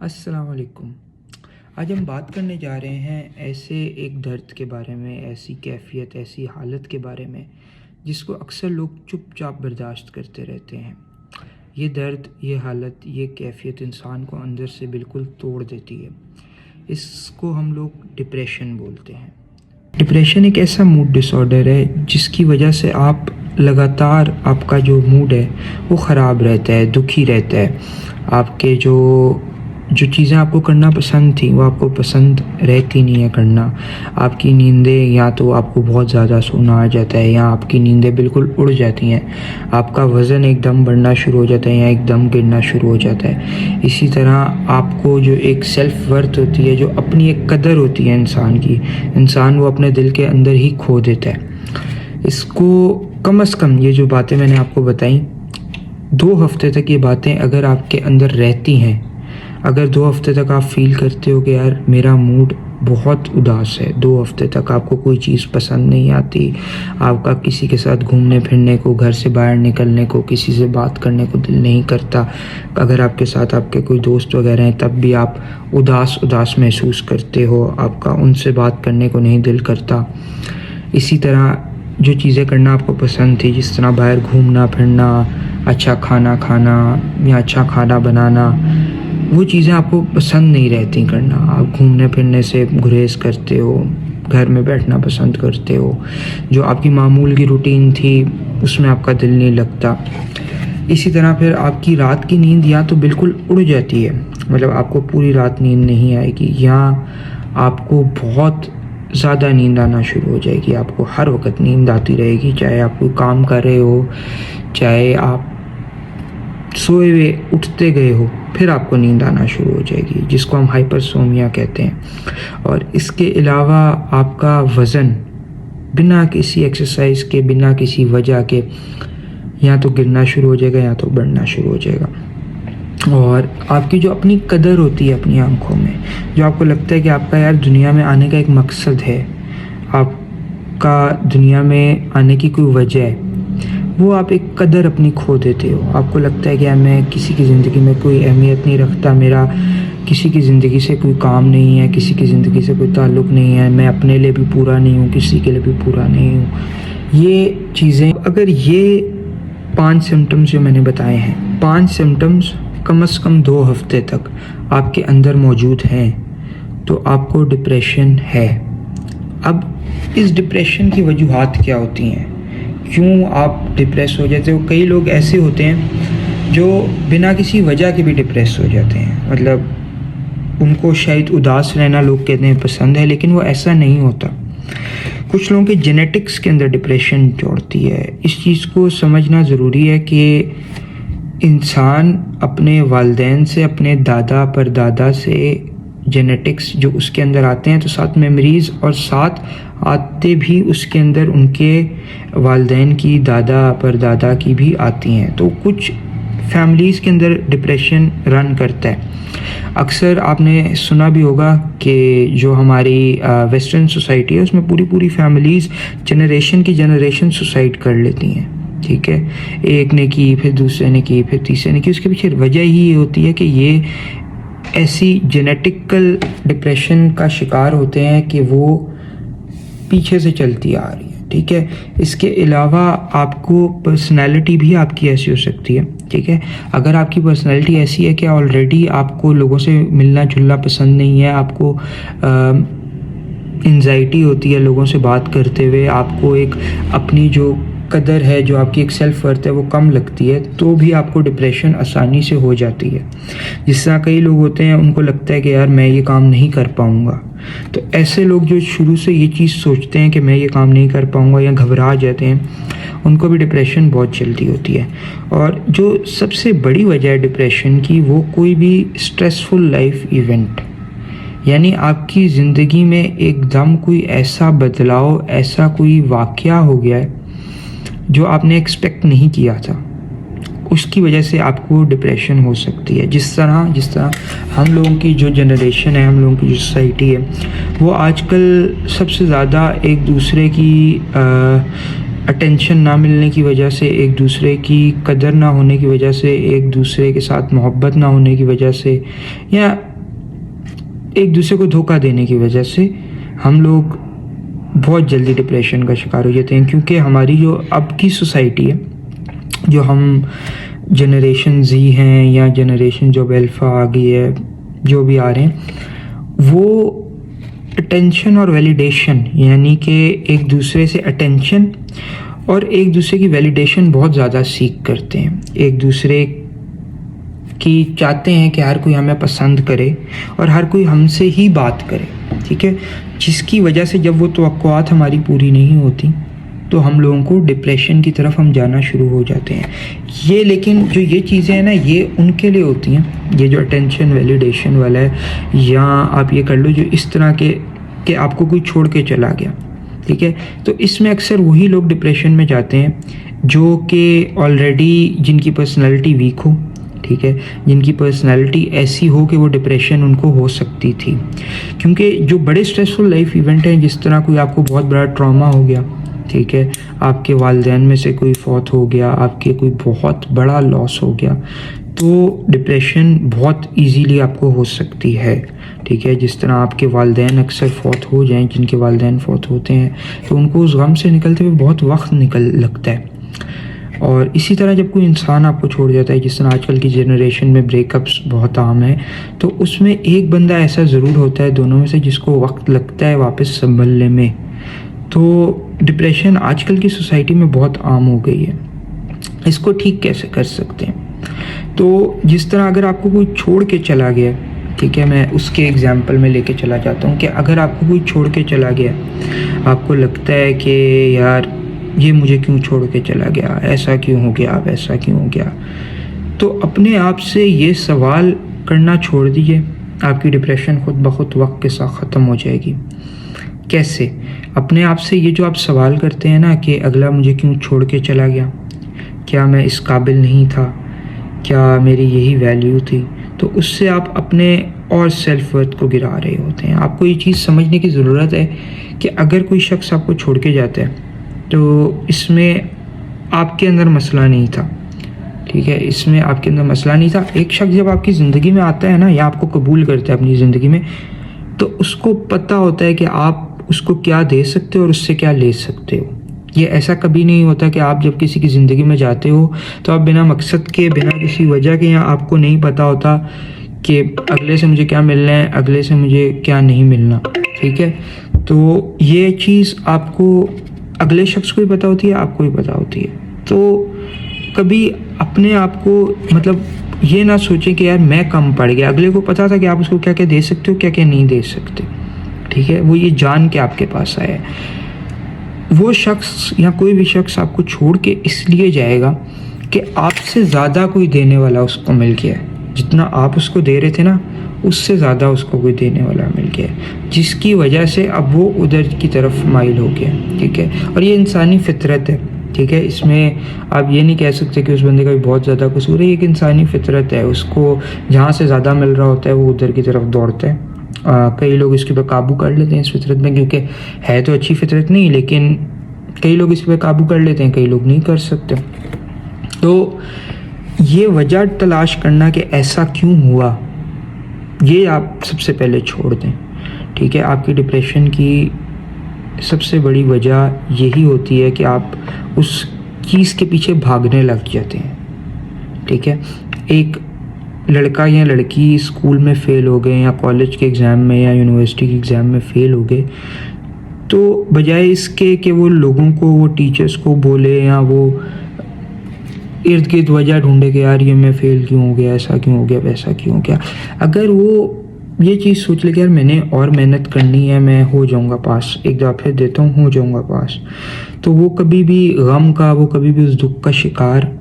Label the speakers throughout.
Speaker 1: अस्सलाम वालेकुम। आज हम बात करने जा रहे हैं ऐसे एक दर्द के बारे में, ऐसी कैफ़ियत, ऐसी हालत के बारे में जिसको अक्सर लोग चुपचाप बर्दाश्त करते रहते हैं। ये दर्द, ये हालत, ये कैफ़ियत इंसान को अंदर से बिल्कुल तोड़ देती है। इसको हम लोग डिप्रेशन बोलते हैं। डिप्रेशन एक ऐसा मूड डिसऑर्डर है जिसकी वजह से आप लगातार, आपका जो मूड है वो ख़राब रहता है, दुखी रहता है। आपके जो चीज़ें आपको करना पसंद थी वो आपको पसंद रहती नहीं है करना। आपकी नींदें, या तो आपको बहुत ज़्यादा सोना आ जाता है या आपकी नींदें बिल्कुल उड़ जाती हैं। आपका वज़न एकदम बढ़ना शुरू हो जाता है या एकदम गिरना शुरू हो जाता है। इसी तरह आपको जो एक सेल्फ़ वर्थ होती है, जो अपनी एक कदर होती है इंसान की, इंसान वो अपने दिल के अंदर ही खो देता है। इसको कम से कम, ये जो बातें मैंने आपको बताई, 2 हफ़्ते तक ये बातें अगर आपके अंदर रहती हैं, अगर 2 हफ़्ते तक आप फ़ील करते हो कि यार मेरा मूड बहुत उदास है, 2 हफ़्ते तक आपको कोई चीज़ पसंद नहीं आती, आपका किसी के साथ घूमने फिरने को, घर से बाहर निकलने को, किसी से बात करने को दिल नहीं करता, अगर आपके साथ आपके कोई दोस्त वगैरह हैं तब भी आप उदास महसूस करते हो, आपका उनसे बात करने को नहीं दिल करता। इसी तरह जो चीज़ें करना आपको पसंद थी, जिस तरह बाहर घूमना फिरना, अच्छा खाना खाना या अच्छा खाना बनाना, वो चीज़ें आपको पसंद नहीं रहती करना। आप घूमने फिरने से गुरेज़ करते हो, घर में बैठना पसंद करते हो। जो आपकी मामूल की रूटीन थी उसमें आपका दिल नहीं लगता। इसी तरह फिर आपकी रात की नींद या तो बिल्कुल उड़ जाती है, मतलब आपको पूरी रात नींद नहीं आएगी, या आपको बहुत ज़्यादा नींद आना शुरू हो जाएगी। आपको हर वक्त नींद आती रहेगी, चाहे आप कोई काम कर रहे हो, चाहे आप सोए हुए उठते गए हो, फिर आपको नींद आना शुरू हो जाएगी, जिसको हम हाइपरसोमिया कहते हैं। और इसके अलावा आपका वज़न बिना किसी एक्सरसाइज के, बिना किसी वजह के या तो गिरना शुरू हो जाएगा या तो बढ़ना शुरू हो जाएगा। और आपकी जो अपनी कदर होती है अपनी आँखों में, जो आपको लगता है कि आपका यार दुनिया में आने का एक मकसद है, आपका दुनिया में आने की कोई वजह है, वो आप एक कदर अपनी खो देते हो। आपको लगता है कि यार मैं किसी की ज़िंदगी में कोई अहमियत नहीं रखता, मेरा किसी की ज़िंदगी से कोई काम नहीं है, किसी की ज़िंदगी से कोई ताल्लुक़ नहीं है, मैं अपने लिए भी पूरा नहीं हूँ, किसी के लिए भी पूरा नहीं हूँ। ये चीज़ें, अगर ये 5 सिम्टम्स जो मैंने बताए हैं, 5 सिम्टम्स कम से कम 2 हफ़्ते तक आपके अंदर मौजूद हैं, तो आपको डिप्रेशन है। अब इस डिप्रेशन की वजूहात क्या होती हैं, क्यों आप डिप्रेस हो जाते हो? कई लोग ऐसे होते हैं जो बिना किसी वजह के भी डिप्रेस हो जाते हैं, मतलब उनको शायद उदास रहना लोग कहते हैं पसंद है, लेकिन वो ऐसा नहीं होता। कुछ लोगों के जेनेटिक्स के अंदर डिप्रेशन जोड़ती है। इस चीज़ को समझना ज़रूरी है कि इंसान अपने वालिदैन से, अपने दादा परदादा से जेनेटिक्स जो उसके अंदर आते हैं, तो साथ मेमोरीज़ और साथ आते भी उसके अंदर उनके वालिदैन की, दादा परदादा की भी आती हैं। तो कुछ फैमिलीज़ के अंदर डिप्रेशन रन करता है। अक्सर आपने सुना भी होगा कि जो हमारी वेस्टर्न सोसाइटी है उसमें पूरी फैमिलीज़ जनरेशन की जनरेशन सुसाइड कर लेती हैं, ठीक है। एक ने की, फिर दूसरे ने की, फिर तीसरे ने की। उसके पीछे वजह ही ये होती है कि ये ऐसी जेनेटिकल डिप्रेशन का शिकार होते हैं कि वो पीछे से चलती आ रही है, ठीक है। इसके अलावा आपको पर्सनैलिटी भी आपकी ऐसी हो सकती है, ठीक है। अगर आपकी पर्सनैलिटी ऐसी है कि ऑलरेडी आपको लोगों से मिलना जुलना पसंद नहीं है, आपको एंजाइटी होती है लोगों से बात करते हुए, आपको एक अपनी जो कदर है, जो आपकी एक सेल्फ वर्थ है वो कम लगती है, तो भी आपको डिप्रेशन आसानी से हो जाती है। जिस तरह कई लोग होते हैं उनको लगता है कि यार मैं ये काम नहीं कर पाऊँगा, तो ऐसे लोग जो शुरू से ये चीज़ सोचते हैं कि मैं ये काम नहीं कर पाऊँगा या घबरा जाते हैं, उनको भी डिप्रेशन बहुत जल्दी होती है। और जो सबसे बड़ी वजह है डिप्रेशन की, वो कोई भी स्ट्रेसफुल लाइफ इवेंट, यानी आपकी ज़िंदगी में एकदम कोई ऐसा बदलाव, ऐसा कोई वाक़या हो गया है जो आपने एक्सपेक्ट नहीं किया था, उसकी वजह से आपको डिप्रेशन हो सकती है। जिस तरह हम लोगों की जो जनरेशन है, हम लोगों की जो सोसाइटी है, वो आजकल सबसे ज़्यादा एक दूसरे की अटेंशन ना मिलने की वजह से, एक दूसरे की कदर ना होने की वजह से, एक दूसरे के साथ मोहब्बत ना होने की वजह से, या एक दूसरे को धोखा देने की वजह से हम लोग बहुत जल्दी डिप्रेशन का शिकार हो जाते हैं, क्योंकि हमारी जो अब की सोसाइटी है, जो हम जनरेशन जी हैं या जनरेशन जो अल्फ़ा आ गई है, जो भी आ रहे हैं, वो अटेंशन और वैलिडेशन, यानी कि एक दूसरे से अटेंशन और एक दूसरे की वैलिडेशन बहुत ज़्यादा सीख करते हैं। एक दूसरे की चाहते हैं कि हर कोई हमें पसंद करे और हर कोई हमसे ही बात करे, ठीक है, जिसकी वजह से जब वो तवक्कुआत हमारी पूरी नहीं होती तो हम लोगों को डिप्रेशन की तरफ हम जाना शुरू हो जाते हैं। ये लेकिन जो ये चीज़ें हैं ना, ये उनके लिए होती हैं, ये जो अटेंशन वैलिडेशन वाला है, या आप ये कर लो जो इस तरह के कि आपको कोई छोड़ के चला गया, ठीक है, तो इसमें अक्सर वही लोग डिप्रेशन में जाते हैं जो कि ऑलरेडी जिनकी पर्सनैलिटी वीक हो, ठीक है, जिनकी पर्सनैलिटी ऐसी हो कि वो डिप्रेशन उनको हो सकती थी। क्योंकि जो बड़े स्ट्रेसफुल लाइफ इवेंट हैं, जिस तरह कोई आपको बहुत बड़ा ट्रॉमा हो गया, ठीक है, आपके वालिदैन में से कोई फौत हो गया, आपके कोई बहुत बड़ा लॉस हो गया, तो डिप्रेशन बहुत इजीली आपको हो सकती है, ठीक है। जिस तरह आपके वालिदैन अक्सर फौत हो जाएं, जिनके वालिदैन फौत होते हैं तो उनको उस गम से निकलते हुए बहुत वक्त लगता है। और इसी तरह जब कोई इंसान आपको छोड़ जाता है, जिस तरह आजकल की जनरेशन में ब्रेकअप्स बहुत आम है, तो उसमें एक बंदा ऐसा ज़रूर होता है दोनों में से जिसको वक्त लगता है वापस संभलने में। तो डिप्रेशन आजकल की सोसाइटी में बहुत आम हो गई है। इसको ठीक कैसे कर सकते हैं? तो जिस तरह अगर आपको कोई छोड़ के चला गया, ठीक है, मैं उसके एग्जांपल में लेके चला जाता हूँ कि अगर आपको कोई छोड़ के चला गया, आपको लगता है कि यार ये मुझे क्यों छोड़ के चला गया, ऐसा क्यों हो गया, वैसा क्यों हो गया, तो अपने आप से ये सवाल करना छोड़ दीजिए, आपकी डिप्रेशन खुद ब खुद वक्त के साथ ख़त्म हो जाएगी। कैसे? अपने आप से ये जो आप सवाल करते हैं ना कि अगला मुझे क्यों छोड़ के चला गया, क्या मैं इस काबिल नहीं था, क्या मेरी यही वैल्यू थी, तो उससे आप अपने और सेल्फ वर्थ को गिरा रहे होते हैं। आपको ये चीज़ समझने की ज़रूरत है कि अगर कोई शख्स आपको छोड़ के जाता है तो इसमें आपके अंदर मसला नहीं था, ठीक है, इसमें आपके अंदर मसला नहीं था। एक शख्स जब आपकी ज़िंदगी में आता है ना, या आपको कबूल करता है अपनी ज़िंदगी में, तो उसको पता होता है कि आप उसको क्या दे सकते हो और उससे क्या ले सकते हो। ये ऐसा कभी नहीं होता कि आप जब किसी की ज़िंदगी में जाते हो तो आप बिना मकसद के, बिना किसी वजह के, या आपको नहीं पता होता कि अगले से मुझे क्या मिलना है, अगले से मुझे क्या नहीं मिलना, ठीक है। तो ये चीज़ आपको अगले शख्स को भी पता होती है, आपको भी पता होती है। तो कभी अपने आप को मतलब ये ना सोचें कि यार मैं कम पड़ गया। अगले को पता था कि आप उसको क्या क्या दे सकते हो, क्या क्या नहीं दे सकते, ठीक है, वो ये जान के आपके पास आया है। वो शख्स या कोई भी शख्स आपको छोड़ के इसलिए जाएगा कि आपसे ज़्यादा कोई देने वाला उसको मिल गया है। जितना आप उसको दे रहे थे ना, उससे ज़्यादा उसको कोई देने वाला मिल गया है, जिसकी वजह से अब वो उधर की तरफ माइल हो गया, ठीक है। और ये इंसानी फितरत है, ठीक है, इसमें आप ये नहीं कह सकते कि उस बंदे का भी बहुत ज़्यादा कसूर है। एक इंसानी फितरत है, उसको जहाँ से ज़्यादा मिल रहा होता है वो उधर की तरफ दौड़ता है। कई लोग इसके ऊपर काबू कर लेते हैं इस फितरत में, क्योंकि है तो अच्छी फितरत नहीं, लेकिन कई लोग इस पर काबू कर लेते हैं, कई लोग नहीं कर सकते। तो ये वजह तलाश करना कि ऐसा क्यों हुआ, ये आप सबसे पहले छोड़ दें, ठीक है। आपकी डिप्रेशन की सबसे बड़ी वजह यही होती है कि आप उस चीज़ के पीछे भागने लग जाते हैं, ठीक है। एक लड़का या लड़की स्कूल में फ़ेल हो गए, या कॉलेज के एग्ज़ाम में, या यूनिवर्सिटी के एग्ज़ाम में फ़ेल हो गए, तो बजाय इसके कि वो लोगों को, वो टीचर्स को बोले, या वो इर्द गिर्द वजह ढूंढे कि यार ये मैं फ़ेल क्यों हो गया, ऐसा क्यों हो गया, वैसा क्यों हो गया, अगर वो ये चीज़ सोच ले कि यार मैंने और मेहनत करनी है, मैं हो जाऊंगा पास, एक दफ़ा फिर देता हूँ, हो जाऊंगा पास, तो वो कभी भी गम का, वो कभी भी उस दुख का शिकार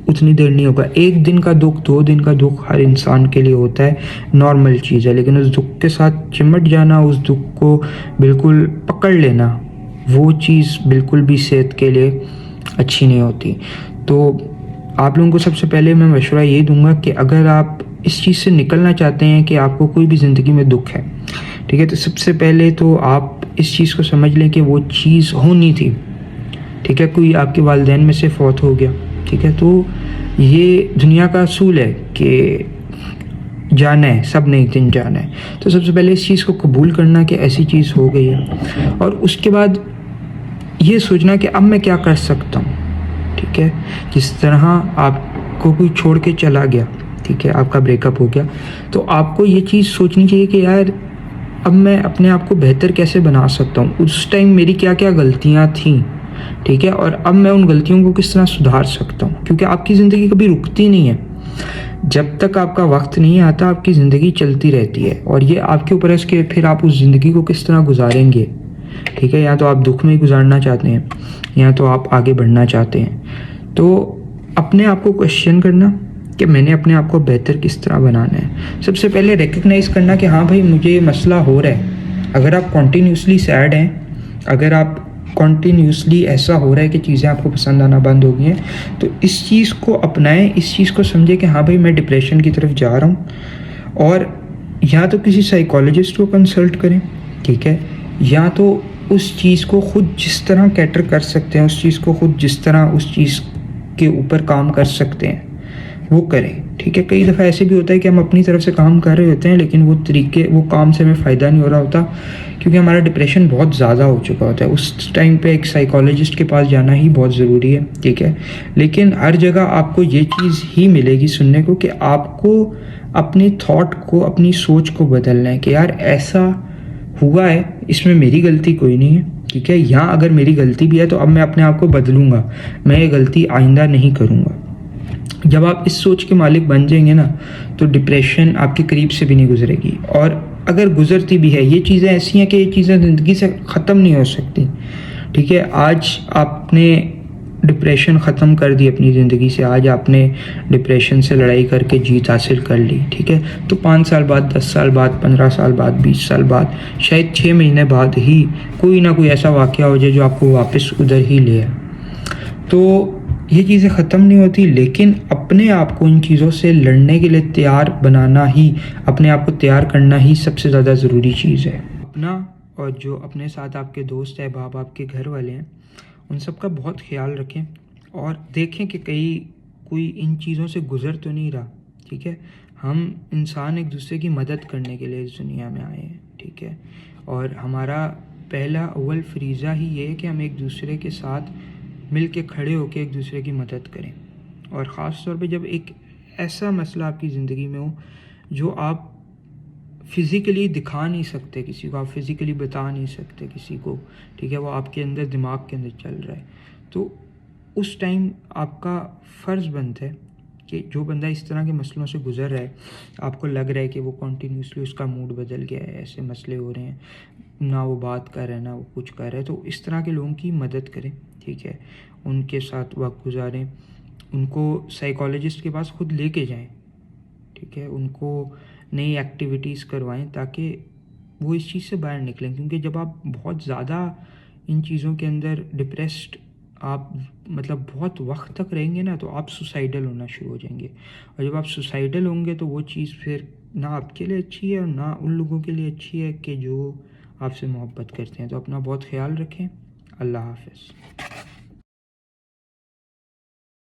Speaker 1: उतनी देर नहीं होगा। एक दिन का दुख, 2 दिन का दुख हर इंसान के लिए होता है, नॉर्मल चीज़ है, लेकिन उस दुख के साथ चिमट जाना, उस दुख को बिल्कुल पकड़ लेना, वो चीज़ बिल्कुल भी सेहत के लिए अच्छी नहीं होती। तो आप लोगों को सबसे पहले मैं मशवरा ये दूंगा कि अगर आप इस चीज़ से निकलना चाहते हैं कि आपको कोई भी ज़िंदगी में दुख है, ठीक है, तो सबसे पहले तो आप इस चीज़ को समझ लें कि वो चीज़ होनी थी, ठीक है। कोई आपके वालिदैन में से फौत हो गया, ठीक है, तो ये दुनिया का असूल है कि जाना है, सब ने एक दिन जाना है। तो सबसे पहले इस चीज़ को कबूल करना कि ऐसी चीज़ हो गई है, और उसके बाद ये सोचना कि अब मैं क्या कर सकता हूँ। ठीक है, जिस तरह आपको कोई छोड़ के चला गया, ठीक है, आपका ब्रेकअप हो गया, तो आपको ये चीज़ सोचनी चाहिए कि यार अब मैं अपने आप को बेहतर कैसे बना सकता हूँ, उस टाइम मेरी क्या क्या गलतियाँ थीं, ठीक है, और अब मैं उन गलतियों को किस तरह सुधार सकता हूँ। क्योंकि आपकी ज़िंदगी कभी रुकती नहीं है, जब तक आपका वक्त नहीं आता आपकी ज़िंदगी चलती रहती है, और ये आपके ऊपर है कि फिर आप उस ज़िंदगी को किस तरह गुजारेंगे। ठीक है, या तो आप दुख में ही गुजारना चाहते हैं, या तो आप आगे बढ़ना चाहते हैं। तो अपने आप को क्वेश्चन करना कि मैंने अपने आप को बेहतर किस तरह बनाना है। सबसे पहले रिकग्नाइज़ करना कि हाँ भाई मुझे ये मसला हो रहा है। अगर आप कॉन्टीन्यूसली सैड हैं, अगर आप कॉन्टीन्यूसली ऐसा हो रहा है कि चीज़ें आपको पसंद आना बंद हो गई हैं, तो इस चीज़ को अपनाएं, इस चीज़ को समझें कि हाँ भाई मैं डिप्रेशन की तरफ जा रहा हूँ, और या तो किसी साइकोलॉजिस्ट को कंसल्ट करें, ठीक है, या तो उस चीज़ को खुद जिस तरह कैटर कर सकते हैं, उस चीज़ को खुद जिस तरह उस चीज़ के ऊपर काम कर सकते हैं वो करें। ठीक है, कई दफ़ा ऐसे भी होता है कि हम अपनी तरफ से काम कर रहे होते हैं, लेकिन वो काम से हमें फ़ायदा नहीं हो रहा होता, क्योंकि हमारा डिप्रेशन बहुत ज़्यादा हो चुका होता है। उस टाइम पे एक साइकोलॉजिस्ट के पास जाना ही बहुत ज़रूरी है। ठीक है, लेकिन हर जगह आपको ये चीज़ ही मिलेगी सुनने को कि आपको अपनी थॉट को, अपनी सोच को बदलना है कि यार ऐसा हुआ है, इसमें मेरी गलती कोई नहीं है। ठीक है, यहाँ अगर मेरी गलती भी है तो अब मैं अपने आप को बदलूँगा, मैं ये गलती आइंदा नहीं करूँगा। जब आप इस सोच के मालिक बन जाएंगे ना, तो डिप्रेशन आपके करीब से भी नहीं गुजरेगी, और अगर गुजरती भी है, ये चीज़ें ऐसी हैं कि ये चीज़ें ज़िंदगी से ख़त्म नहीं हो सकती। ठीक है, आज आपने डिप्रेशन ख़त्म कर दी अपनी ज़िंदगी से, आज आपने डिप्रेशन से लड़ाई करके जीत हासिल कर ली, ठीक है, तो 5 साल बाद, 10 साल बाद, 15 साल बाद, 20 साल बाद, शायद 6 महीने बाद ही कोई ना कोई ऐसा वाक़या हो जाए जो आपको वापस उधर ही ले आए। तो ये चीज़ें ख़त्म नहीं होती, लेकिन अपने आप को इन चीज़ों से लड़ने के लिए तैयार बनाना ही, अपने आप को तैयार करना ही सबसे ज़्यादा ज़रूरी चीज़ है। अपना और जो अपने साथ आपके दोस्त हैं, बाप आपके घर वाले हैं, उन सब का बहुत ख्याल रखें, और देखें कि कोई इन चीज़ों से गुज़र तो नहीं रहा। ठीक है, हम इंसान एक दूसरे की मदद करने के लिए इस दुनिया में आए हैं। ठीक है, और हमारा पहला अव्वल फरीज़ा ही ये है कि हम एक दूसरे के साथ मिल के खड़े होकर एक दूसरे की मदद करें। और ख़ास तौर पे जब एक ऐसा मसला आपकी ज़िंदगी में हो जो आप फ़िज़िकली दिखा नहीं सकते किसी को, आप फ़िज़िकली बता नहीं सकते किसी को, ठीक है, वो आपके अंदर, दिमाग के अंदर चल रहा है, तो उस टाइम आपका फ़र्ज़ बनता है कि जो बंदा इस तरह के मसलों से गुज़र रहा है, आपको लग रहा है कि वो कॉन्टीन्यूसली उसका मूड बदल गया है, ऐसे मसले हो रहे हैं, ना वो बात कर रहा है ना वो कुछ कर रहा है, तो इस तरह के लोगों की मदद करें। ठीक है, उनके साथ वक्त गुजारें, उनको साइकोलॉजिस्ट के पास खुद लेके जाएं। ठीक है, उनको नई एक्टिविटीज़ करवाएं ताकि वो इस चीज़ से बाहर निकलें, क्योंकि जब आप बहुत ज़्यादा इन चीज़ों के अंदर डिप्रेस्ड, आप मतलब बहुत वक्त तक रहेंगे ना, तो आप सुसाइडल होना शुरू हो जाएंगे, और जब आप सुसाइडल होंगे तो वो चीज़ फिर ना आपके लिए अच्छी है और ना उन लोगों के लिए अच्छी है कि जो आपसे मोहब्बत करते हैं। तो अपना बहुत ख्याल रखें। अल्लाह हाफ़िज़।